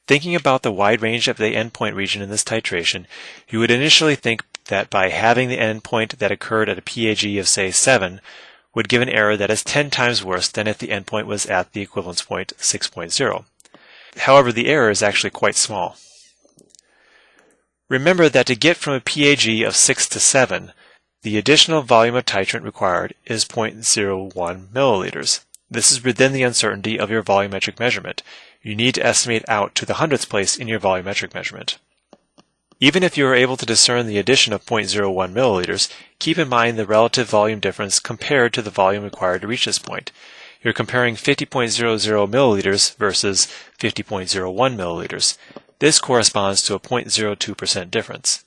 Thinking about the wide range of the endpoint region in this titration, you would initially think that by having the endpoint that occurred at a PAG of, say, 7 would give an error that is 10 times worse than if the endpoint was at the equivalence point 6.0. However, the error is actually quite small. Remember that to get from a PAG of 6 to 7, the additional volume of titrant required is 0.01 milliliters. This is within the uncertainty of your volumetric measurement. You need to estimate out to the hundredths place in your volumetric measurement. Even if you are able to discern the addition of 0.01 milliliters, keep in mind the relative volume difference compared to the volume required to reach this point. You're comparing 50.00 milliliters versus 50.01 milliliters. This corresponds to a 0.02% difference.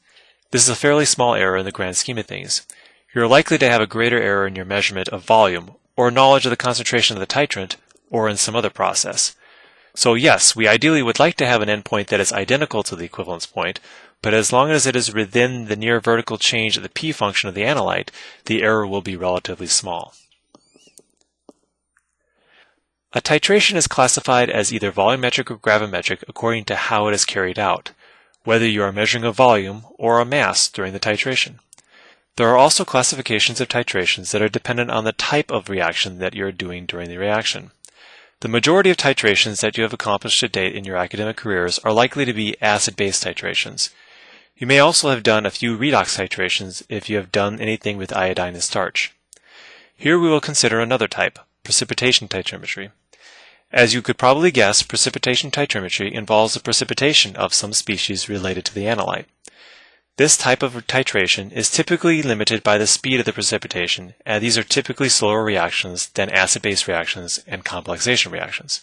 This is a fairly small error in the grand scheme of things. You're likely to have a greater error in your measurement of volume, or knowledge of the concentration of the titrant, or in some other process. So yes, we ideally would like to have an endpoint that is identical to the equivalence point, but as long as it is within the near vertical change of the P function of the analyte, the error will be relatively small. A titration is classified as either volumetric or gravimetric according to how it is carried out, whether you are measuring a volume or a mass during the titration. There are also classifications of titrations that are dependent on the type of reaction that you are doing during the reaction. The majority of titrations that you have accomplished to date in your academic careers are likely to be acid-base titrations. You may also have done a few redox titrations if you have done anything with iodine and starch. Here we will consider another type, precipitation titrimetry. As you could probably guess, precipitation titrimetry involves the precipitation of some species related to the analyte. This type of titration is typically limited by the speed of the precipitation, and these are typically slower reactions than acid-base reactions and complexation reactions.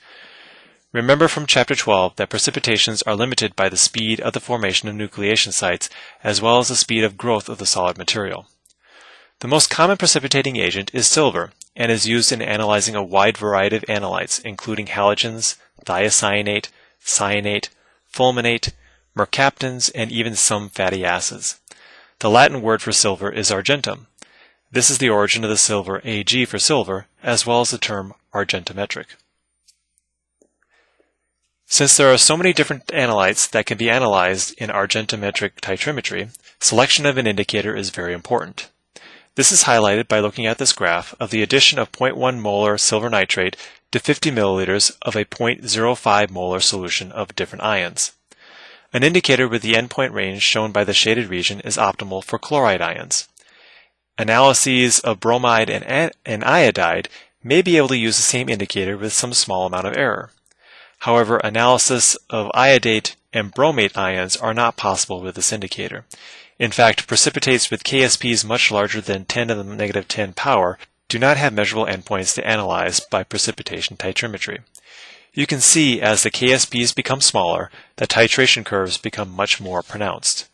Remember from Chapter 12 that precipitations are limited by the speed of the formation of nucleation sites as well as the speed of growth of the solid material. The most common precipitating agent is silver and is used in analyzing a wide variety of analytes including halogens, thiocyanate, cyanate, fulminate, mercaptans, and even some fatty acids. The Latin word for silver is argentum. This is the origin of the silver Ag for silver, as well as the term argentometric. Since there are so many different analytes that can be analyzed in argentometric titrimetry, selection of an indicator is very important. This is highlighted by looking at this graph of the addition of 0.1 molar silver nitrate to 50 milliliters of a 0.05 molar solution of different ions. An indicator with the endpoint range shown by the shaded region is optimal for chloride ions. Analyses of bromide and iodide may be able to use the same indicator with some small amount of error. However, analysis of iodate and bromate ions are not possible with this indicator. In fact, precipitates with KSPs much larger than 10 to the negative 10 power do not have measurable endpoints to analyze by precipitation titrimetry. You can see as the KSPs become smaller, the titration curves become much more pronounced.